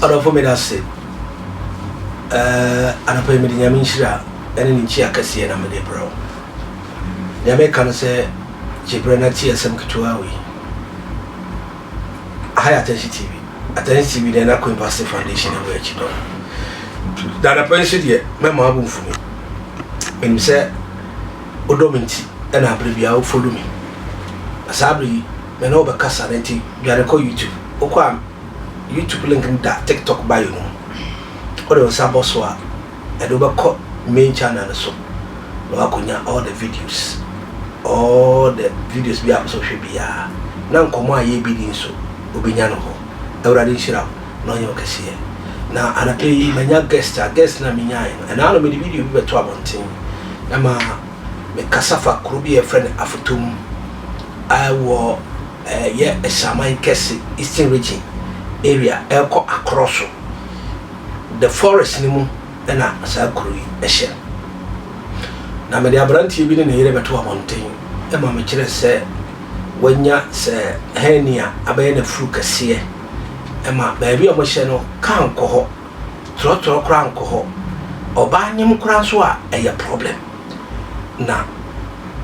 Other for me that say and I pay me the Yaminshira and in Chiakasi and I'm a bro. The American say Jibrana TSM Kituawi. High attention TV. Attention TV then I couldn't pass the foundation and where you know. That a person here, my mom for me. When he said Odominti and I believe you follow me. As I believe, men over Casaneti, you are call YouTube. Okwam YouTube link in that TikTok bio. Or the Saboswa and over main channel so. No, I could all the videos. All the videos be up social media. Now come on, ye bidding so. Ubinyano. Already shira. No, you can see it. Now, and I pay my guest na minya. And I know the video we were talking. Nama me kasafa kurubi a friend afutum. I were yeah a Saman Kessi Eastern region area. Elko across the forest nimu and a sakuri a shell. Now, my dear brand you been in here to a mountain. And my children say, when ya say, Henia, a band of fruit cassia. And my baby of my channel can't coho, throttle crown coho, or banyam cranswa a problem. Now,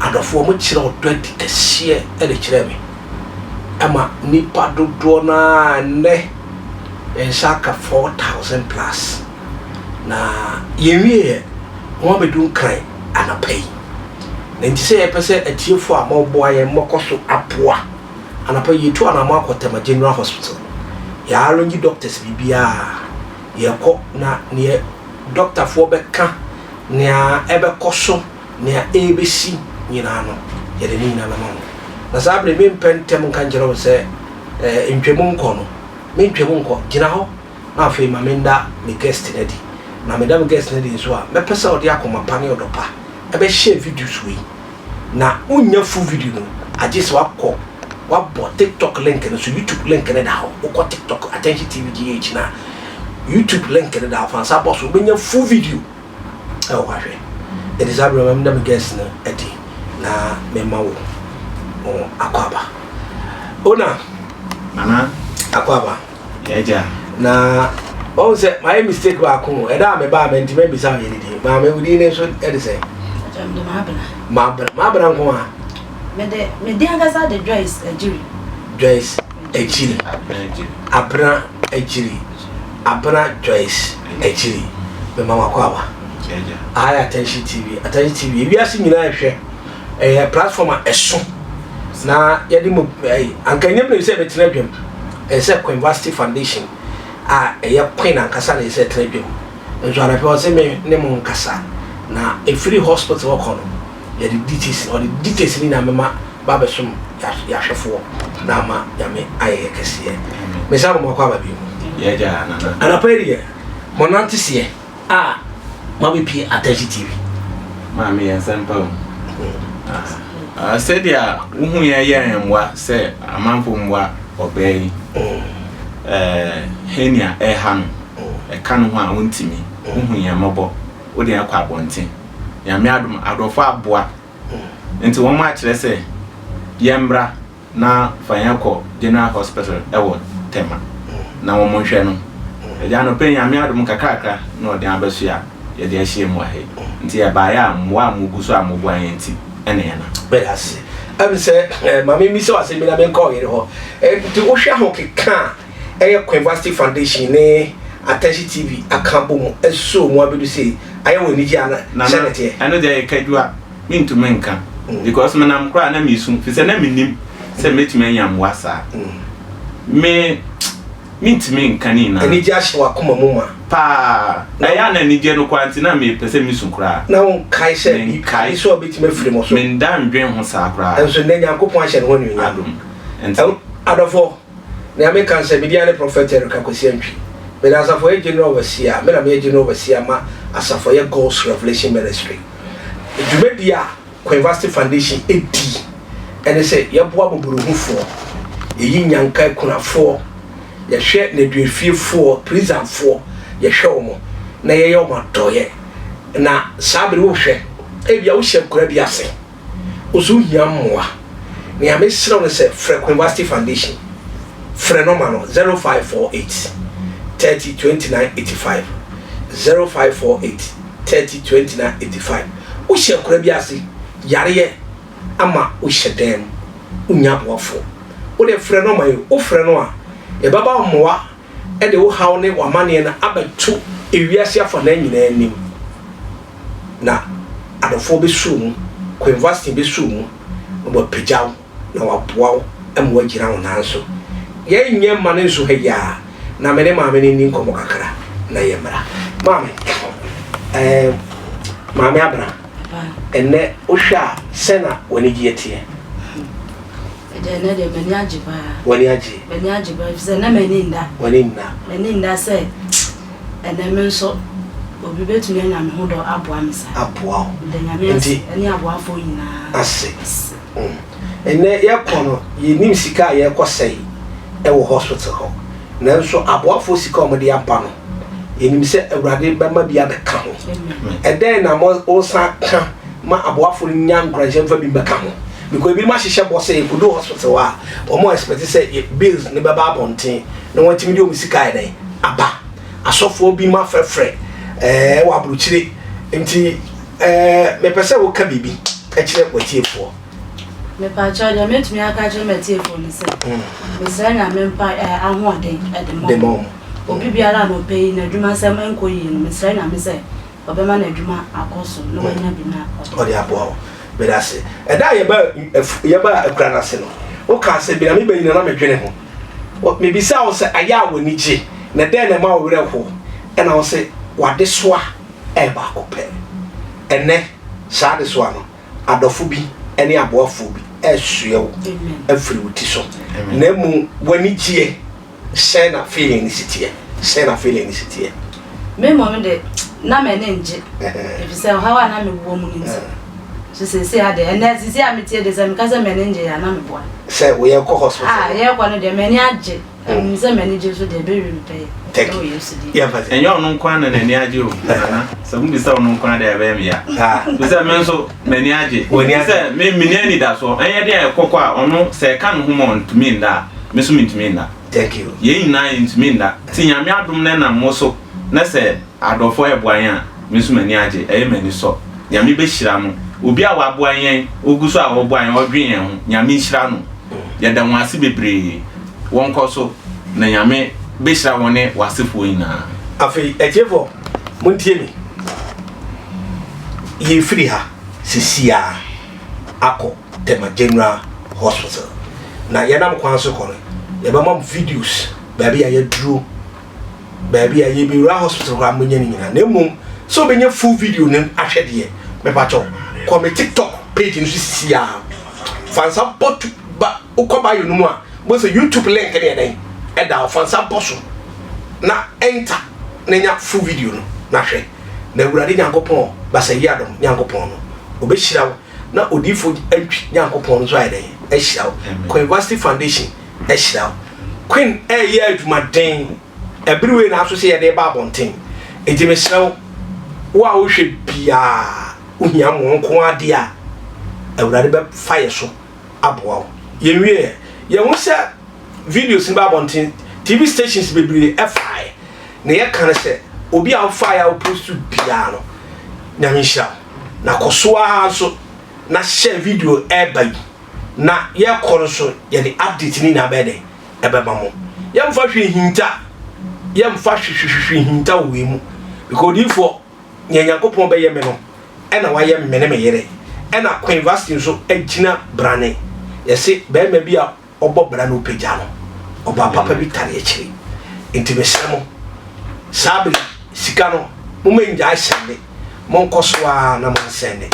and of 4 much 20 the sheer at the cheremy. Emma nipa do dona ne and saka 4,000 plus. Na ye won't be doing crime. And a pay. Then to say a person a tear for a more boy and more cost apua. And I pay you 2 and a mark at my general hospital. Ya are only doctors BBR. Ya cock na near Dr. Forbecka near Ebercoso near ABC, Yinano, Yedina Lamon. Nazabri mean pen Temon Canjero say in Tremuncono, mean Tremunco, Ginaho, now for my menda, me guest in Eddie. Now, Madame guest Neddy is what, my person or the Akoma Panio Dopa. I bet share videos we. Now, unya full video. I just what bought TikTok link and so YouTube link and now. Or TikTok attention Tvgh now. YouTube link and now. And suppose we bring full video. Oh, why? It is I remember me guest Eddie. Na me mawo. Oh, Akwaba. Ona. Nana. Akwaba. Yeah. Na. Oh, say my mistake back home. And I'm a barman to maybe some anything. Mamma, we didn't so anything. Mabra, me dear Gaza the dress a jury. Dress a chili. Abra a chili. Abra dress a chili. The Mama Quaba. I attention TV. Attention TV. We are seeing a platform as soon. Now, Yadimu, and can you say the Trebium? Except University Foundation. A queen and Cassan is a tribune. And so I was a name Cassa. Now, a free hospital or the details or the details in Amama Babasum Yashafo. Nama Yame, I can see it. Miss Amaquababi. Yeah, and a pay Monantis. Ah, Mammy P. Attention TV. Mammy and Sample. I said, yeah, whom ya and what say a man from what obey. Henia ham a can one won't me, whom ya mobile, or the aqua wanting. Yamadum Adofa bois. Into 1 match, let's say, Yambra, now Fayako, General Hospital, Ewo, Tema. Now, Monchano. A Jano Penny Amadum Kakaka, no the Abbasia, a dear Shimwahe, until I buy one Mugusa Muguayanti, and Anna. But I say, I will say, Mammy Miss was a million call it all. And to Osha Hockey can. University Foundation, attention TV, a campo, and so what you say, I will need Jana, Sanity. I know they can do up, mean to menka, because when I'm crying, I'm soon, if it's an enemy, say, meet me, I'm wassa. May mean to me, canina, and it just walk Mama. Pa, Diana and Nigeno Quantina may present me some cry. Now, Kai said, you can't so bit me free, most men damn dream on Sacra, and so then Uncle Punch and 1 year. And so, out of 4. The Americans say, Mediana prophetic Kakosianchi. But as a for a general overseer, Madame General Overseer, as a for a Ghost Revelation Ministry. It made the University Foundation 80. And they say, Yabuabu Buru 4, a yin young Kai Kuna 4, ya share the few 4, prison 4, ya show mo, na yoma toye. Na Sabri Wushe, a Yosha Grabiase. Uzu Yamwa. Near Miss Sloan said, Frequent University Foundation. Phenomenal 0548 30 29 85 0548 30 29 85 wo hye kora bi ase yare ama wo hye dem unya boafo wo de frɛ no mayo wo frɛ no a e baba moa e de wo haw ne wa mane na abatu ewiase afa na nyina anim na adofo be sumu ko investing be sumu no pagyaw na waboaw am wagira wo nanso ye nyɛ mane nso ha ya na mene maame ne ni nkomo kakra na ye mra maame abra enne wo hwa sena woni gietie ene de meni ajiba woni agi se na meni nda meni nda se ene me nso obi betumi anya me ho do aboa misa aboa de nyame ene aboa fo nyina ase ene ye kono ye nim sika ye kosai e wo hospital ho nanso aboa fo sika o de ampa no ye nim se awurade ba ma bia be ka ho e den na mo o sa ka ma aboa fo nya nkraje mfa bi be ka ho because bi ma hihye boss e kudo hospital wa o mo expect say bills ne baba abonten na won timi de o musika e den aba asofo bi ma frefre wa abruchire nti me pese wo ka bibi e kire kwatiefo me pa charge me tumi aka kire metiefo ni se me say na me pa ahoden e de mom obi biara no pay na dwuma sem enkoyi no me say na me say obema na dwuma akoso no wanya bi na o de abo bedase eda ye ba akura na se no o ka se bi na me bayi na me dwene ho me bisa wo se aya wo ni je na den na ma wo were ho e na wo se wade soa e ba ko pe ene sa de soa no adofo bi ene aboafo bi e hyew afiri wuti so na mu wani gie share feeling ni sitie me mo me de na me ne nje if say how na me wo mu ni so say ade ene sisi ametie de say me ka say me ne nje ya na me boa say we ye ko hospital ye ko no de me ni age me say me ne je so de be wi me take yeah but enyo no nkwan na ni age o na so mu bi say no nkwan de be me ya so say me so me ni age say me ni ani da so enye de ekoko a ono say kan ho mo ntumi nda me so ntumi nda thank you ye ina ntumi nda ti nyame adom na mo so na say adofo eboan a me so me ni age e me ni so nyame be hira mo obi a waboan yen oguso a waboan odwen yen ho nyame hira no ye da wase bebre won koso na nyame be hira woni wasefo ina afi ejefo muntie mi ye free ha sisia ako tema general hospital na ye nam kwan so kore ye ba mam videos baby aye duro baby aye be ra hospital kwa munye ni nyina na mum so benye full video nem ahwede me ba cho come TikTok page no sisia fansa bot ba ukoba yo no mu a bo se YouTube link ne den e da fansa boso na enter na nya full video no na hwe na urade nyankopon ba se yi adom nyankopon no obehira wo na odifo atwi nyankopon no so ayden e hira wo Queen University Foundation e hira wo Queen e ye aduma den everywhere na so se ye de ba bonten enti me hira wo a wo hwe bia uhia mo nko ade a awurade be fire so aboa ye wie ye ho se videos in babontin TV stations bebre FI na ye kan se obi a fire o post to bia no nyamisha na kosoa so na share video e bai na ye koro so ye the update ni na bede e be ba mo ye mfa hwe hinta ye mfa hwe hinta we mu because ifo nyankopon be ye me no ena waye mene me yere ena Queen University so agina brane yesi be ma bi a obo bra no pagya no oba papa bi tare akiri enti be semo sabi sika no mo menja sende mon kosoa na mon sende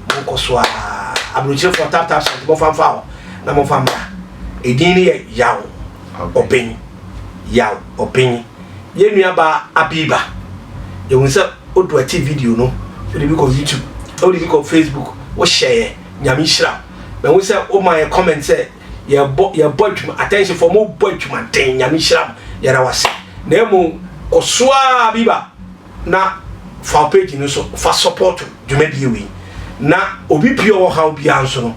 mon kosoa abroche for tap sende mo famfa na mo famra edini ye yawo open yawo open ye nua ba abiba ye wonsa odo ati video no we be go YouTube or we go Facebook we share nyame hira na we say o my comment say your boy attention for more boy to maintain nyame hira ya rawase na emu kosoa biba na fa page no so fa support dwumadi we na obi pio how bia nso no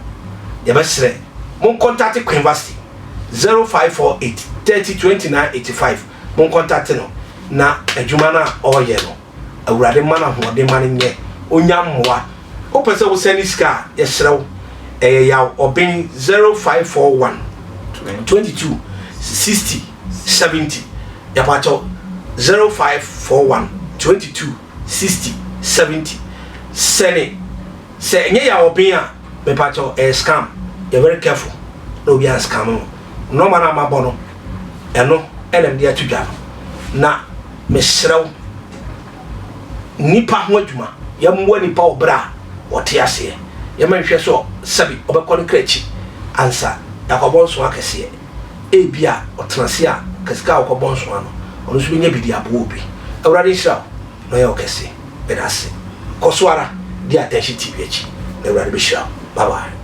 ya besre mon contact Queen University 0548 30 29 85 mon contact no na adwuma na ɔyɛ no awurade ma na hoɔde ma no nyɛ onya mmoa wopɛ sɛ wo sɛne sika yɛserɛ wo ɛyɛ yaw ɔben 0541 22 60 70 yapacho 0541 22 60 70 sene se nye ya oben a me pacho scam you very careful no be a scam no man am abono eno enem dia tudwa na me hrew nipa ho adwuma ya mwa nipa obra wote ase ya manhwe so sabi obekọ no krachi ansa yakobon so akese ebia otrase a kasika akobon so ano ono so benya bidi abo obi awurade hira no ya okese bedase koswara dia attention tv echi awurade be hira bye bye.